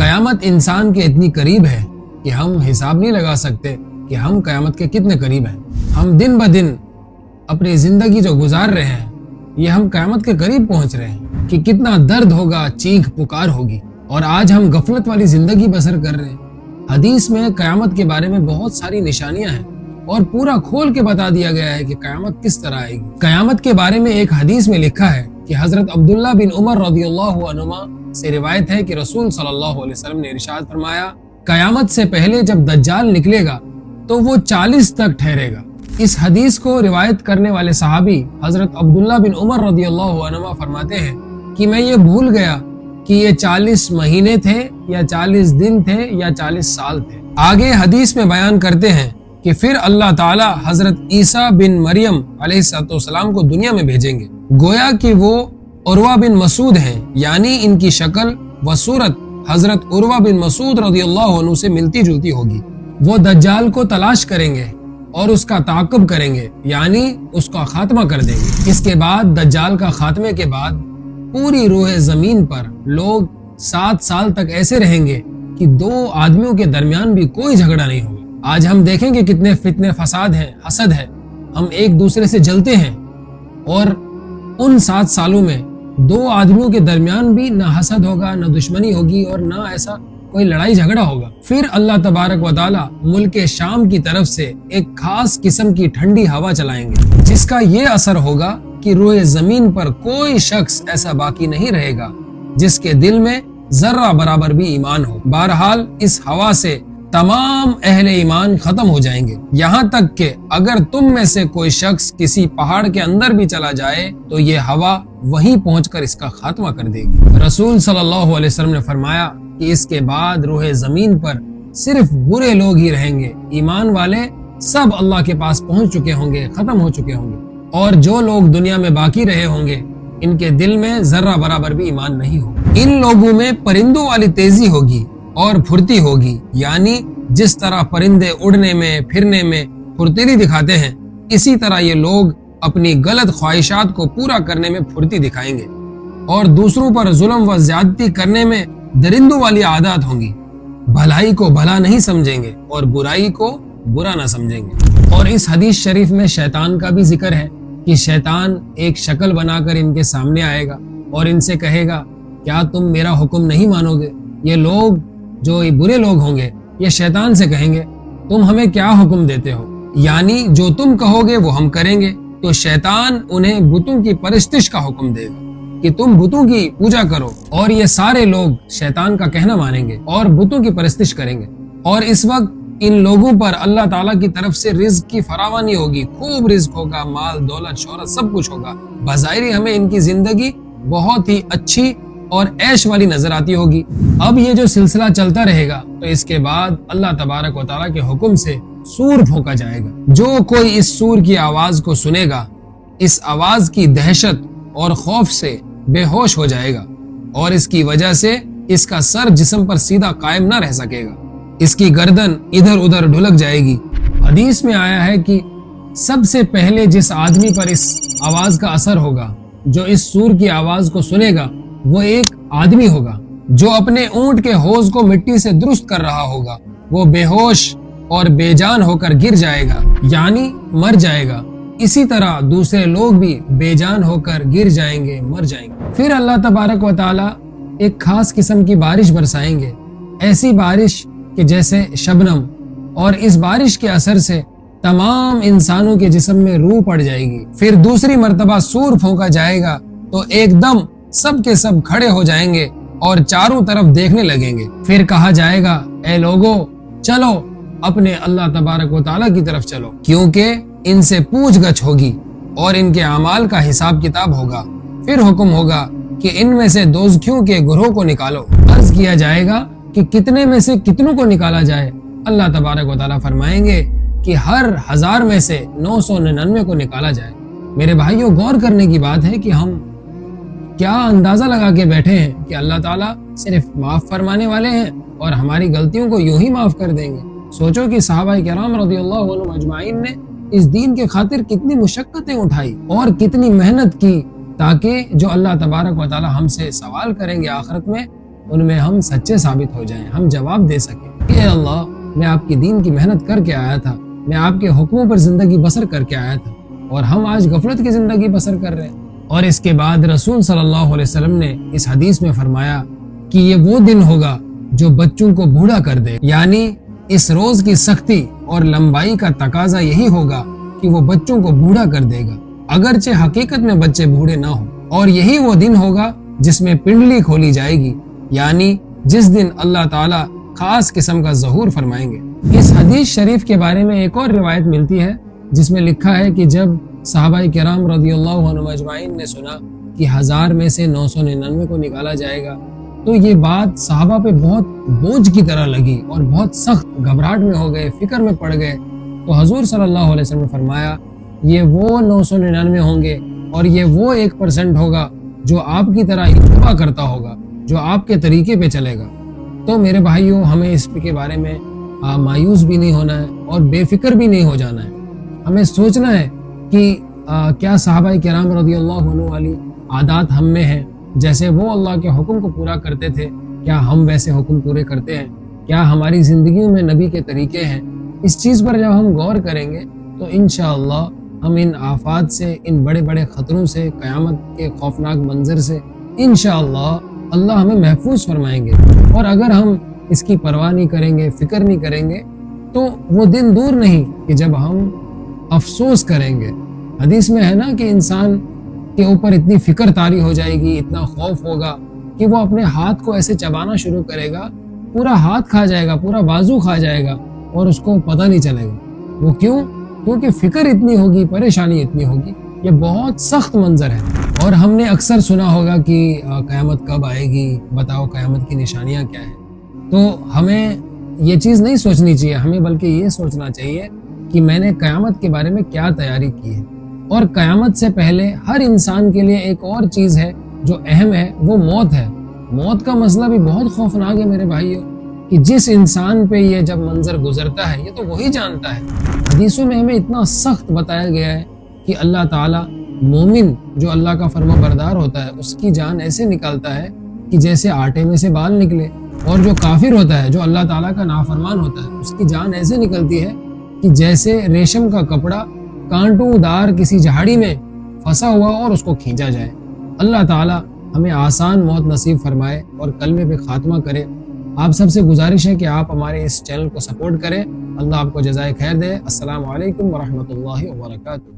قیامت انسان کے اتنی قریب ہے کہ ہم حساب نہیں لگا سکتے کہ ہم قیامت کے کتنے قریب ہیں۔ ہم دن بدن اپنی زندگی جو گزار رہے ہیں یہ ہم قیامت کے قریب پہنچ رہے ہیں کہ کتنا درد ہوگا، چیخ پکار ہوگی، اور آج ہم غفلت والی زندگی بسر کر رہے ہیں۔ حدیث میں قیامت کے بارے میں بہت ساری نشانیاں ہیں اور پورا کھول کے بتا دیا گیا ہے کہ قیامت کس طرح آئے گی۔ قیامت کے بارے میں ایک حدیث میں لکھا ہے کہ حضرت عبداللہ بن عمر رضی اللہ عنہما سے روایت ہے کہ رسول صلی اللہ علیہ وسلم نے ارشاد فرمایا، قیامت سے پہلے جب دجال نکلے گا تو وہ 40 تک ٹھہرے گا۔ اس حدیث کو روایت کرنے والے صحابی حضرت عبداللہ بن عمر رضی اللہ عنہما فرماتے ہیں کہ میں یہ بھول گیا کہ یہ 40 مہینے تھے یا 40 دن تھے یا 40 سال تھے۔ آگے حدیث میں بیان کرتے ہیں کہ پھر اللہ تعالی حضرت عیسیٰ بن مریم علیہ السلام کو دنیا میں بھیجیں گے، گویا کہ وہ عروہ بن مسعود ہیں، یعنی ان کی شکل و صورت حضرت عروہ بن مسعود رضی اللہ عنہ سے ملتی جلتی ہوگی۔ وہ دجال کو تلاش کریں گے اور اس کا تعاقب کریں گے، یعنی اس کا خاتمہ کر دیں گے۔ اس کے بعد دجال کا خاتمے کے بعد پوری روح زمین پر لوگ 7 سال تک ایسے رہیں گے کہ 2 آدمیوں کے درمیان بھی کوئی جھگڑا نہیں ہوگا۔ آج ہم دیکھیں گے کتنے فتنے فساد ہیں، حسد ہے، ہم ایک دوسرے سے جلتے ہیں، اور ان 7 سالوں میں 2 آدمیوں کے درمیان بھی نہ حسد ہوگا، نہ دشمنی ہوگی، اور نہ ایسا کوئی لڑائی جھگڑا ہوگا۔ پھر اللہ تبارک و تعالی ملک شام کی طرف سے ایک خاص قسم کی ٹھنڈی ہوا چلائیں گے، جس کا یہ اثر ہوگا کہ روئے زمین پر کوئی شخص ایسا باقی نہیں رہے گا جس کے دل میں ذرہ برابر بھی ایمان ہو۔ بہرحال اس ہوا سے تمام اہل ایمان ختم ہو جائیں گے، یہاں تک کہ اگر تم میں سے کوئی شخص کسی پہاڑ کے اندر بھی چلا جائے تو یہ ہوا وہیں پہنچ کر اس کا خاتمہ کر دے گی۔ رسول صلی اللہ علیہ وسلم نے فرمایا کہ اس کے بعد روح زمین پر صرف برے لوگ ہی رہیں گے، ایمان والے سب اللہ کے پاس پہنچ چکے ہوں گے، ختم ہو چکے ہوں گے، اور جو لوگ دنیا میں باقی رہے ہوں گے ان کے دل میں ذرہ برابر بھی ایمان نہیں ہوگا۔ ان لوگوں میں پرندوں والی تیزی ہوگی اور پھرتی ہوگی، یعنی جس طرح پرندے اڑنے میں پھرنے میں پھرتیلی دکھاتے ہیں، اسی طرح یہ لوگ اپنی غلط خواہشات کو پورا کرنے میں پھرتی دکھائیں گے، اور دوسروں پر ظلم و زیادتی کرنے میں درندوں والی عادات ہوں گی، بھلائی کو بھلا نہیں سمجھیں گے اور برائی کو برا نہ سمجھیں گے۔ اور اس حدیث شریف میں شیطان کا بھی ذکر ہے کہ شیطان ایک شکل بنا کر ان کے سامنے آئے گا اور ان سے کہے گا، کیا تم میرا حکم نہیں مانو گے؟ یہ لوگ جو برے لوگ ہوں گے یہ شیطان سے کہیں گے، تم ہمیں کیا حکم دیتے ہو؟ یعنی جو تم کہو گے وہ ہم کریں گے۔ تو شیطان انہیں بتوں کی پرستش کا حکم دے گا کہ تم بتوں کی پوجا کرو، اور یہ سارے لوگ شیطان کا کہنا مانیں گے اور بتوں کی پرستش کریں گے۔ اور اس وقت ان لوگوں پر اللہ تعالیٰ کی طرف سے رزق کی فراوانی ہوگی، خوب رزق ہوگا، مال دولت شہرت سب کچھ ہوگا۔ بظاہر ہمیں ان کی زندگی بہت ہی اچھی اور عیش والی نظر آتی ہوگی۔ اب یہ جو سلسلہ چلتا رہے گا تو اس کے بعد اللہ تبارک و تعالیٰ کے حکم سے سور پھونکا جائے گا۔ جو کوئی اس سور کی آواز کو سنے گا، اس آواز کی دہشت اور خوف سے بے ہوش ہو جائے گا، اور اس کی وجہ سے اس کا سر جسم پر سیدھا قائم نہ رہ سکے گا، اس کی گردن ادھر ادھر ڈھلک جائے گی۔ حدیث میں آیا ہے کہ سب سے پہلے جس آدمی پر اس آواز کا اثر ہوگا، جو اس سور کی آواز کو سنے گا، وہ ایک آدمی ہوگا جو اپنے اونٹ کے حوض کو مٹی سے درست کر رہا ہوگا۔ وہ بے ہوش اور بے جان ہو کر گر جائے گا، یعنی مر جائے گا۔ اسی طرح دوسرے لوگ بھی بے جان ہو کر گر جائیں گے، مر جائیں گے۔ پھر اللہ تبارک و تعالی ایک خاص قسم کی بارش برسائیں گے، ایسی بارش کہ جیسے شبنم، اور اس بارش کے اثر سے تمام انسانوں کے جسم میں روح پڑ جائے گی۔ پھر دوسری مرتبہ سور پھونکا جائے گا تو ایک دم سب کے سب کھڑے ہو جائیں گے اور چاروں طرف دیکھنے لگیں گے۔ پھر کہا جائے گا، اے لوگو چلو اپنے اللہ تبارک و تعالیٰ کی طرف چلو، کیونکہ ان سے پوچھ گچھ ہوگی اور ان کے اعمال کا حساب کتاب ہوگا۔ پھر حکم ہوگا کہ ان میں سے دوزخیوں کے گروہ کو نکالو۔ عرض کیا جائے گا کہ کتنے میں سے کتنوں کو نکالا جائے؟ اللہ تبارک و تعالیٰ فرمائیں گے کہ ہر 1000 میں سے 999 کو نکالا جائے۔ میرے بھائیوں، غور کرنے کی بات ہے کہ ہم کیا اندازہ لگا کے بیٹھے ہیں کہ اللہ تعالیٰ صرف معاف فرمانے والے ہیں اور ہماری غلطیوں کو یوں ہی معاف کر دیں گے؟ سوچو کہ صحابہ کرام رضی اللہ عنہم اجمعین نے اس دین کے خاطر کتنی مشقتیں اٹھائی اور کتنی محنت کی، تاکہ جو اللہ تبارک و تعالی ہم سے سوال کریں گے آخرت میں، ان میں ہم سچے ثابت ہو جائیں، ہم جواب دے سکیں اے اللہ میں آپ کی دین کی محنت کر کے آیا تھا، میں آپ کے حکموں پر زندگی بسر کر کے آیا تھا، اور ہم آج غفلت کی زندگی بسر کر رہے ہیں۔ اور اس کے بعد رسول صلی اللہ علیہ وسلم نے اس حدیث میں فرمایا کہ یہ وہ دن ہوگا جو بچوں کو بوڑھا کر دے، یعنی اس روز کی سختی اور لمبائی کا تقاضا یہی ہوگا کہ وہ بچوں کو بوڑھا کر دے گا، اگرچہ حقیقت میں بچے بوڑھے نہ ہوں۔ اور یہی وہ دن ہوگا جس میں پنڈلی کھولی جائے گی، یعنی جس دن اللہ تعالیٰ خاص قسم کا ظہور فرمائیں گے۔ اس حدیث شریف کے بارے میں ایک اور روایت ملتی ہے جس میں لکھا ہے کہ جب صحابہ کرام رضی اللہ عنہم اجمعین نے سنا کہ 1000 میں سے 999 کو نکالا جائے گا تو یہ بات صحابہ پہ بہت بوجھ کی طرح لگی اور بہت سخت گھبراہٹ میں ہو گئے، فکر میں پڑ گئے۔ تو حضور صلی اللہ علیہ وسلم نے فرمایا یہ وہ 999 ہوں گے اور یہ وہ 1% ہوگا جو آپ کی طرح اتباع کرتا ہوگا، جو آپ کے طریقے پہ چلے گا۔ تو میرے بھائیوں ہمیں اس کے بارے میں مایوس بھی نہیں ہونا ہے اور بے فکر بھی نہیں ہو جانا ہے۔ ہمیں سوچنا ہے کہ کیا صحابہ کرام رضی اللہ عنہ والی عادات ہم میں ہیں، جیسے وہ اللہ کے حکم کو پورا کرتے تھے کیا ہم ویسے حکم پورے کرتے ہیں؟ کیا ہماری زندگیوں میں نبی کے طریقے ہیں؟ اس چیز پر جب ہم غور کریں گے تو انشاءاللہ ہم ان آفات سے، ان بڑے بڑے خطروں سے، قیامت کے خوفناک منظر سے انشاءاللہ اللہ ہمیں محفوظ فرمائیں گے۔ اور اگر ہم اس کی پرواہ نہیں کریں گے، فکر نہیں کریں گے تو وہ دن دور نہیں کہ جب ہم افسوس کریں گے۔ حدیث میں ہے نا کہ انسان کے اوپر اتنی فکر طاری ہو جائے گی، اتنا خوف ہوگا کہ وہ اپنے ہاتھ کو ایسے چبانا شروع کرے گا، پورا ہاتھ کھا جائے گا، پورا بازو کھا جائے گا اور اس کو پتہ نہیں چلے گا۔ وہ کیونکہ فکر اتنی ہوگی، پریشانی اتنی ہوگی۔ یہ بہت سخت منظر ہے۔ اور ہم نے اکثر سنا ہوگا کہ قیامت کب آئے گی، بتاؤ قیامت کی نشانیاں کیا ہیں۔ تو ہمیں یہ چیز نہیں سوچنی چاہیے، ہمیں بلکہ یہ سوچنا چاہیے کہ میں نے قیامت کے بارے میں کیا تیاری کی ہے۔ اور قیامت سے پہلے ہر انسان کے لیے ایک اور چیز ہے جو اہم ہے، وہ موت ہے۔ موت کا مسئلہ بھی بہت خوفناک ہے میرے بھائیوں، کہ جس انسان پہ یہ جب منظر گزرتا ہے یہ تو وہی جانتا ہے۔ حدیثوں میں ہمیں اتنا سخت بتایا گیا ہے کہ اللہ تعالیٰ مومن جو اللہ کا فرما بردار ہوتا ہے اس کی جان ایسے نکالتا ہے کہ جیسے آٹے میں سے بال نکلے، اور جو کافر ہوتا ہے، جو اللہ تعالیٰ کا نافرمان ہوتا ہے، اس کی جان ایسے نکلتی ہے کہ جیسے ریشم کا کپڑا کانٹوں دار کسی جھاڑی میں پھنسا ہوا اور اس کو کھینچا جائے۔ اللہ تعالیٰ ہمیں آسان موت نصیب فرمائے اور کلمے پہ خاتمہ کرے۔ آپ سب سے گزارش ہے کہ آپ ہمارے اس چینل کو سپورٹ کریں۔ اللہ آپ کو جزائے خیر دے۔ السلام علیکم ورحمۃ اللہ وبرکاتہ۔